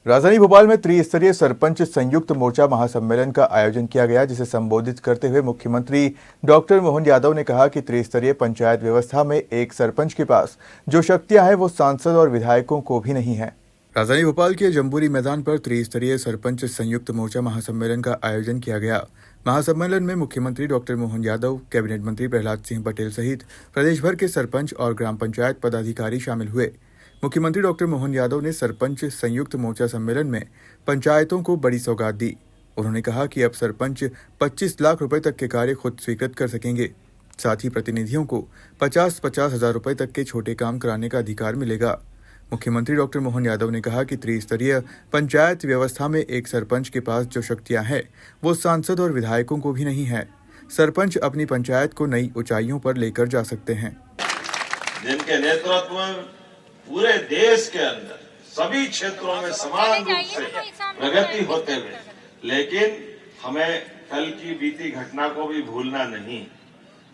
राजधानी भोपाल में त्रिस्तरीय सरपंच संयुक्त मोर्चा महासम्मेलन का आयोजन किया गया, जिसे संबोधित करते हुए मुख्यमंत्री डॉक्टर मोहन यादव ने कहा कि त्रिस्तरीय पंचायत व्यवस्था में एक सरपंच के पास जो शक्तियां हैं वो सांसद और विधायकों को भी नहीं है। राजधानी भोपाल के जम्बूरी मैदान पर त्रिस्तरीय सरपंच संयुक्त मोर्चा महासम्मेलन का आयोजन किया गया। महासम्मेलन में मुख्यमंत्री डॉक्टर मोहन यादव, कैबिनेट मंत्री प्रहलाद सिंह पटेल सहित प्रदेश भर के सरपंच और ग्राम पंचायत पदाधिकारी शामिल हुए। मुख्यमंत्री डॉक्टर मोहन यादव ने सरपंच संयुक्त मोर्चा सम्मेलन में पंचायतों को बड़ी सौगात दी। उन्होंने कहा कि अब सरपंच 25 लाख रुपए तक के कार्य खुद स्वीकृत कर सकेंगे। साथ ही प्रतिनिधियों को 50-50 हजार रुपए तक के छोटे काम कराने का अधिकार मिलेगा। मुख्यमंत्री डॉक्टर मोहन यादव ने कहा कि त्रिस्तरीय पंचायत व्यवस्था में एक सरपंच के पास जो शक्तियां हैं वो सांसद और विधायकों को भी नहीं है। सरपंच अपनी पंचायत को नई ऊंचाइयों पर लेकर जा सकते हैं। जिनके नेतृत्व में पूरे देश के अंदर सभी क्षेत्रों में समान रूप से प्रगति होते हुए, लेकिन हमें कल की बीती घटना को भी भूलना नहीं।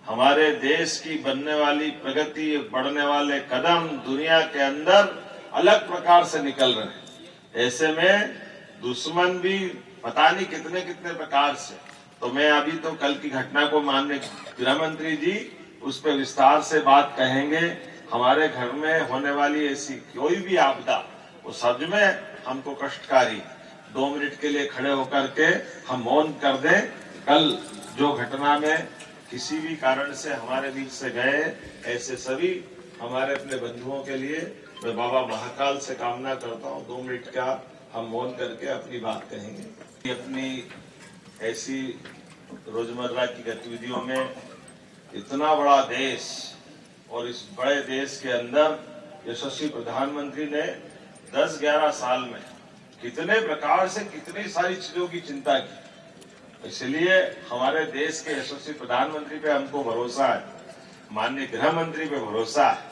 हमारे देश की बनने वाली प्रगति, बढ़ने वाले कदम दुनिया के अंदर अलग प्रकार से निकल रहे हैं। ऐसे में दुश्मन भी पता नहीं कितने कितने प्रकार से। तो मैं अभी तो कल की घटना को माननीय गृह मंत्री जी उस पर विस्तार से बात कहेंगे। हमारे घर में होने वाली ऐसी कोई भी आपदा वो सच में हमको कष्टकारी। 2 मिनट के लिए खड़े होकर के हम मौन कर दें। कल जो घटना में किसी भी कारण से हमारे बीच से गए, ऐसे सभी हमारे अपने बंधुओं के लिए मैं बाबा महाकाल से कामना करता हूँ 2 मिनट का हम मौन करके अपनी बात कहेंगे। अपनी ऐसी रोजमर्रा की गतिविधियों में इतना बड़ा देश और इस बड़े देश के अंदर यशस्वी प्रधानमंत्री ने 10-11 साल में कितने प्रकार से कितनी सारी चीजों की चिंता की। इसलिए हमारे देश के यशस्वी प्रधानमंत्री पे हमको भरोसा है, माननीय गृह मंत्री पे भरोसा है।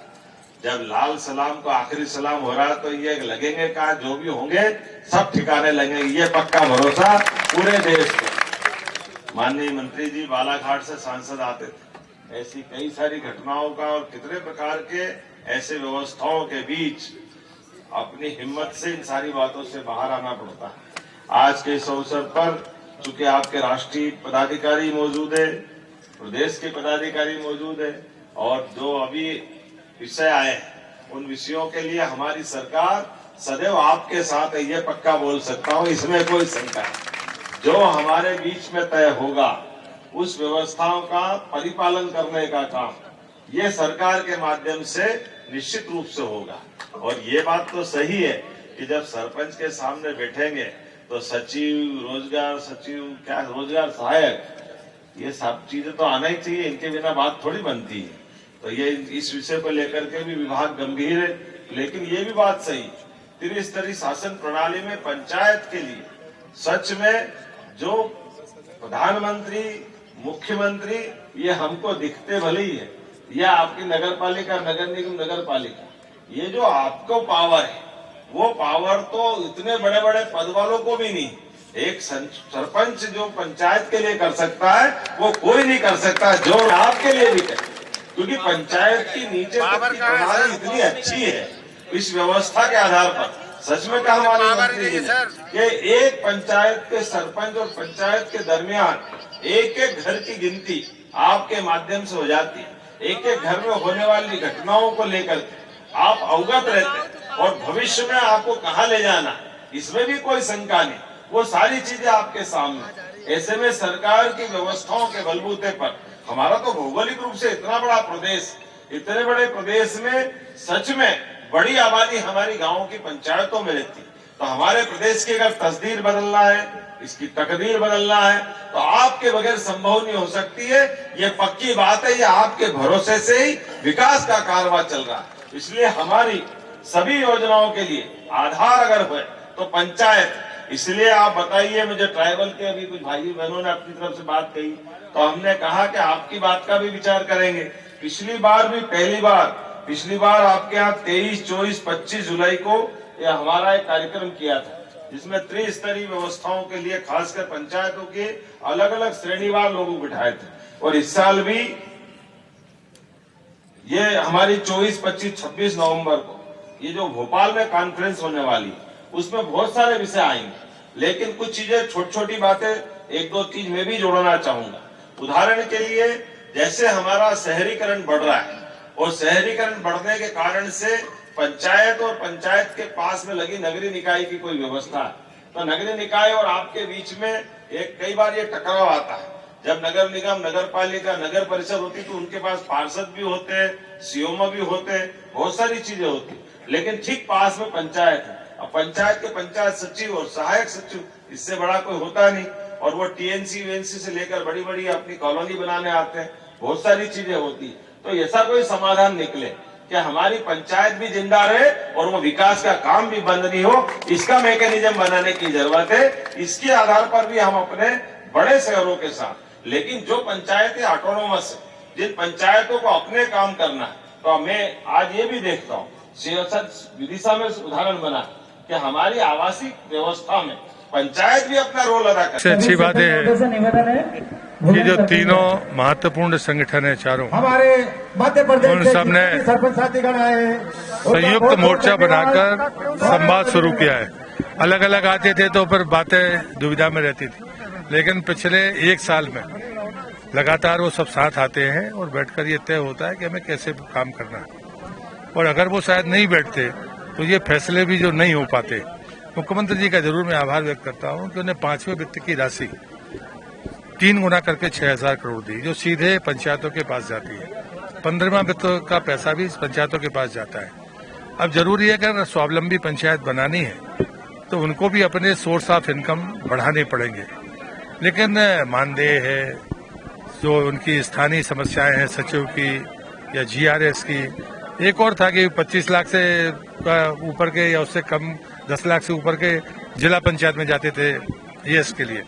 जब लाल सलाम को आखिरी सलाम हो रहा है तो ये लगेंगे कहा जो भी होंगे सब ठिकाने लगेंगे, ये पक्का भरोसा पूरे देश को। माननीय मंत्री जी बालाघाट से सांसद आते थे। ऐसी कई सारी घटनाओं का और कितने प्रकार के ऐसे व्यवस्थाओं के बीच अपनी हिम्मत से इन सारी बातों से बाहर आना पड़ता है। आज के इस अवसर पर चूंकि आपके राष्ट्रीय पदाधिकारी मौजूद है, प्रदेश के पदाधिकारी मौजूद है और जो अभी विषय आए उन विषयों के लिए हमारी सरकार सदैव आपके साथ है, ये पक्का बोल सकता हूँ, इसमें कोई शंका है। जो हमारे बीच में तय होगा उस व्यवस्थाओं का परिपालन करने का काम ये सरकार के माध्यम से निश्चित रूप से होगा। और ये बात तो सही है कि जब सरपंच के सामने बैठेंगे तो सचिव, रोजगार सचिव, क्या रोजगार सहायक, ये सब चीजें तो आना ही चाहिए। इनके बिना बात थोड़ी बनती है। तो ये इस विषय को लेकर के भी विभाग गंभीर है। लेकिन ये भी बात सही, त्रिस्तरीय शासन प्रणाली में पंचायत के लिए सच में जो प्रधानमंत्री, मुख्यमंत्री ये हमको दिखते भले ही है, या आपकी नगर पालिका, नगर निगम, नगर पालिका, ये जो आपको पावर है वो पावर तो इतने बड़े बड़े पद वालों को भी नहीं। एक सरपंच जो पंचायत के लिए कर सकता है वो कोई नहीं कर सकता जो आपके लिए भी करे। क्योंकि पंचायत की नीचे तक की प्रणाली इतनी अच्छी है इस व्यवस्था के आधार पर। सच में कहा हमारे मंत्री जी ने कि एक पंचायत के सरपंच और पंचायत के दरमियान एक एक घर की गिनती आपके माध्यम से हो जाती है। एक एक घर में होने वाली घटनाओं को लेकर आप अवगत रहते हैं और भविष्य में आपको कहाँ ले जाना इसमें भी कोई शंका नहीं, वो सारी चीजें आपके सामने। ऐसे में सरकार की व्यवस्थाओं के बलबूते पर हमारा तो भौगोलिक रूप से इतना बड़ा प्रदेश, इतने बड़े प्रदेश में सच में बड़ी आबादी हमारी गांवों की पंचायतों में रहती। तो हमारे प्रदेश की अगर तस्दीर बदलना है, इसकी तकदीर बदलना है तो आपके बगैर संभव नहीं हो सकती है। ये पक्की बात है, ये आपके भरोसे से ही विकास का कारवां चल रहा है। इसलिए हमारी सभी योजनाओं के लिए आधार अगर हो तो पंचायत। इसलिए आप बताइए, मुझे ट्राइबल के अभी कुछ भाई बहनों ने अपनी तरफ से बात कही तो हमने कहा कि आपकी बात का भी विचार करेंगे। पिछली बार आपके यहाँ 23, 24, 25 जुलाई को यह हमारा एक कार्यक्रम किया था जिसमें त्रिस्तरीय व्यवस्थाओं के लिए खासकर पंचायतों के अलग अलग श्रेणीवार लोगों को बिठाए थे। और इस साल भी ये हमारी 24, 25, 26 नवंबर को ये जो भोपाल में कॉन्फ्रेंस होने वाली उसमें बहुत सारे विषय आएंगे, लेकिन कुछ चीजें छोटी छोटी बातें एक दो चीज मैं भी जोड़ना चाहूंगा। उदाहरण के लिए जैसे हमारा शहरीकरण बढ़ रहा है और शहरीकरण बढ़ने के कारण से पंचायत और पंचायत के पास में लगी नगरीय निकाय की कोई व्यवस्था है, तो नगरीय निकाय और आपके बीच में एक कई बार ये टकराव आता है। जब नगर निगम, नगर पालिका, नगर परिषद होती तो उनके पास पार्षद भी होते हैं, सीओमा भी होते हैं, बहुत सारी चीजें होती, लेकिन ठीक पास में पंचायत है। अब पंचायत के पंचायत सचिव और सहायक सचिव, इससे बड़ा कोई होता नहीं, और वो टीएनसी वीएनसी से लेकर बड़ी बड़ी अपनी कॉलोनी बनाने आते हैं, बहुत सारी चीजें होती। तो ऐसा कोई समाधान निकले कि हमारी पंचायत भी जिंदा रहे और वो विकास का काम भी बंद नहीं हो, इसका मैकेनिज्म बनाने की जरूरत है। इसके आधार पर भी हम अपने बड़े शहरों के साथ, लेकिन जो पंचायतें ऑटोनोमस है, जिन पंचायतों को अपने काम करना है, तो मैं आज ये भी देखता हूँ विदिशा में उदाहरण बना कि हमारी आवासीय व्यवस्था में पंचायत भी अपना रोल अदा कर। सबसे अच्छी बात है कि जो तीनों महत्वपूर्ण संगठन है चारों, हमारे मध्य प्रदेश उन सब ने सरपंच साथीगण आए, संयुक्त मोर्चा बनाकर संवाद शुरू किया है। अलग अलग आते थे तो फिर बातें दुविधा में रहती थी, लेकिन पिछले एक साल में लगातार वो सब साथ आते हैं और बैठकर ये तय होता है कि हमें कैसे काम करना है। और अगर वो शायद नहीं बैठते तो ये फैसले भी जो नहीं हो पाते। मुख्यमंत्री जी का जरूर मैं आभार व्यक्त करता हूं कि उन्हें 5वें वित्त की राशि 3 गुना करके 6,000 करोड़ दी, जो सीधे पंचायतों के पास जाती है। 15वां वित्त का पैसा भी पंचायतों के पास जाता है। अब जरूरी है कि अगर स्वावलंबी पंचायत बनानी है तो उनको भी अपने सोर्स ऑफ इनकम बढ़ाने पड़ेंगे, लेकिन मानदेय है, जो उनकी स्थानीय समस्याएं हैं सचिव की या जीआरएस की, एक और था कि 25 लाख से ऊपर के या उससे कम 10 लाख से ऊपर के जिला पंचायत में जाते थे ईएस के लिए,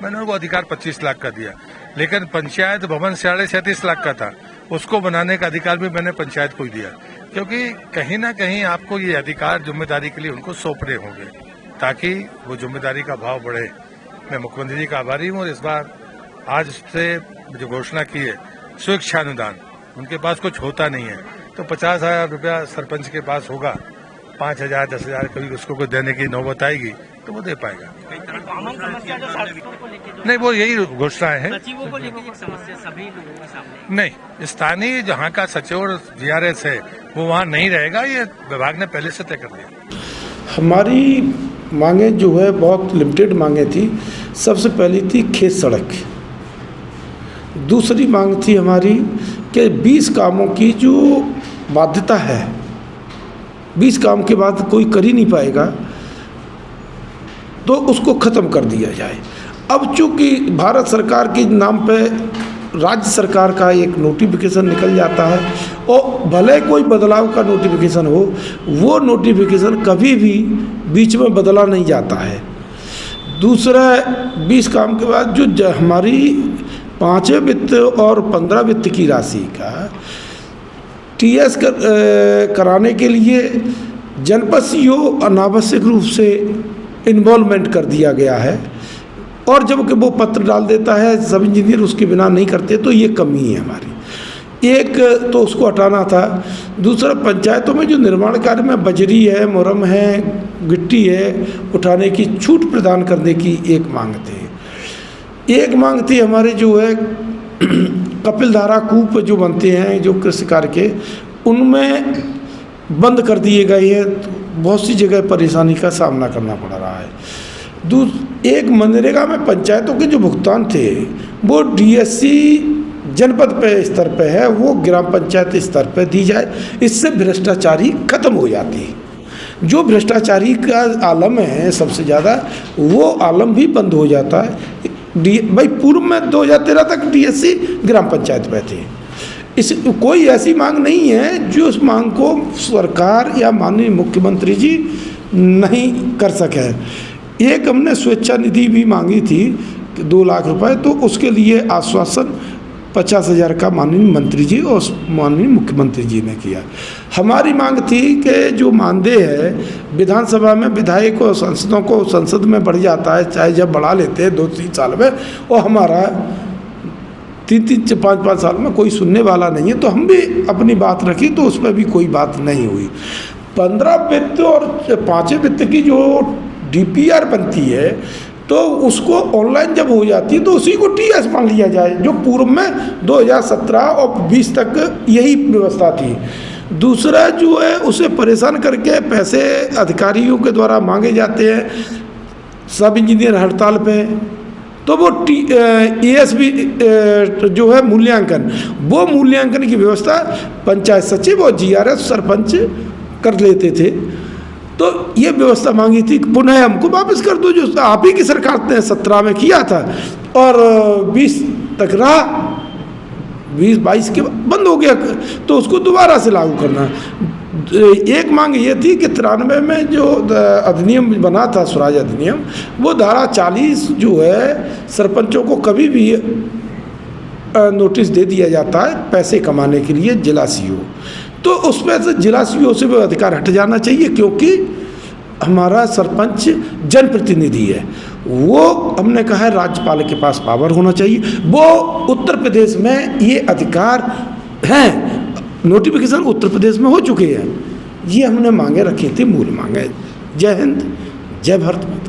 मैंने उनको अधिकार 25 लाख का दिया। लेकिन पंचायत भवन 37 लाख का था, उसको बनाने का अधिकार भी मैंने पंचायत को ही दिया, क्योंकि कहीं ना कहीं आपको ये अधिकार जिम्मेदारी के लिए उनको सौंपने होंगे ताकि वो जिम्मेदारी का भाव बढ़े। मैं मुख्यमंत्री जी का आभारी हूँ और इस बार आज से जो घोषणा की है स्वेच्छानुदान, उनके पास कुछ होता नहीं है तो 50,000 रुपया सरपंच के पास होगा, 5,000 10,000 कभी उसको कोई देने की नौबत आएगी तो वो दे पाएगा। नहीं, वो यही घोषणाएं हैं। सचिवों को लेकर एक समस्या सभी लोगों के सामने नहीं, स्थानीय जहाँ का सचिव और जीआरएस है वो वहाँ नहीं रहेगा, ये विभाग ने पहले से तय कर दिया। हमारी मांगे जो है बहुत लिमिटेड मांगे थी। सबसे पहली थी खेत सड़क, दूसरी मांग थी हमारी कि 20 कामों की जो बाध्यता है, 20 काम के बाद कोई कर ही नहीं पाएगा तो उसको ख़त्म कर दिया जाए। अब चूँकि भारत सरकार के नाम पे राज्य सरकार का एक नोटिफिकेशन निकल जाता है और भले कोई बदलाव का नोटिफिकेशन हो, वो नोटिफिकेशन कभी भी बीच में बदला नहीं जाता है। दूसरा, 20 काम के बाद जो हमारी 5वें वित्त और 15 वित्त की राशि का टीएस कराने के लिए जनपद सीओ अनावश्यक रूप से इन्वॉल्वमेंट कर दिया गया है, और जबकि वो पत्र डाल देता है सब इंजीनियर उसके बिना नहीं करते, तो ये कमी है हमारी। एक तो उसको हटाना था। दूसरा, पंचायतों में जो निर्माण कार्य में बजरी है, मुरम है, गिट्टी है, उठाने की छूट प्रदान करने की एक मांग थी। एक मांग थी हमारे जो है कपिलधारा कूप जो बनते हैं जो कृषि कार्य के, उनमें बंद कर दिए गए हैं, तो बहुत सी जगह परेशानी का सामना करना पड़ रहा है। एक मनरेगा में पंचायतों के जो भुगतान थे वो डीएससी जनपद पे स्तर पे है, वो ग्राम पंचायत स्तर पे दी जाए, इससे भ्रष्टाचारी खत्म हो जाती है। जो भ्रष्टाचारी का आलम है सबसे ज़्यादा, वो आलम भी बंद हो जाता है। भाई पूर्व में 2013 तक डीएससी ग्राम पंचायत पे थे। इस कोई ऐसी मांग नहीं है जो उस मांग को सरकार या माननीय मुख्यमंत्री जी नहीं कर सके। एक हमने स्वेच्छा निधि भी मांगी थी 2 लाख रुपए, तो उसके लिए आश्वासन 50,000 का माननीय मंत्री जी और माननीय मुख्यमंत्री जी ने किया। हमारी मांग थी कि जो मानदेय है विधानसभा में विधायक और सांसदों को संसद में बढ़ जाता है, चाहे जब बढ़ा लेते हैं 2-3 साल में, और हमारा 3-5 साल में कोई सुनने वाला नहीं है, तो हम भी अपनी बात रखी तो उस पर भी कोई बात नहीं हुई। 15 वित्त और 5वें वित्त की जो DPR बनती है तो उसको ऑनलाइन जब हो जाती है तो उसी को TS मान लिया जाए, जो पूर्व में 2017 और 20 तक यही व्यवस्था थी। दूसरा जो है उसे परेशान करके पैसे अधिकारियों के द्वारा मांगे जाते हैं, सब इंजीनियर हड़ताल पे, तो वो ASB जो है मूल्यांकन, वो मूल्यांकन की व्यवस्था पंचायत सचिव और GRS सरपंच कर लेते थे। तो ये व्यवस्था मांगी थी, पुनः हमको वापस कर दो, जो आप ही की सरकार ने 17 में किया था और 20 तक रहा, 20-22 के बंद हो गया, तो उसको दोबारा से लागू करना। एक मांग ये थी कि 93 में जो अधिनियम बना था, स्वराज अधिनियम, वो धारा 40 जो है सरपंचों को कभी भी नोटिस दे दिया जाता है पैसे कमाने के लिए जिला CO, तो उस पर से जिला CO से वो अधिकार हट जाना चाहिए, क्योंकि हमारा सरपंच जनप्रतिनिधि है। वो हमने कहा है राज्यपाल के पास पावर होना चाहिए, वो उत्तर प्रदेश में ये अधिकार हैं, नोटिफिकेशन उत्तर प्रदेश में हो चुके हैं। ये हमने मांगे रखी थी, मूल मांगे। जय हिंद, जय भारत।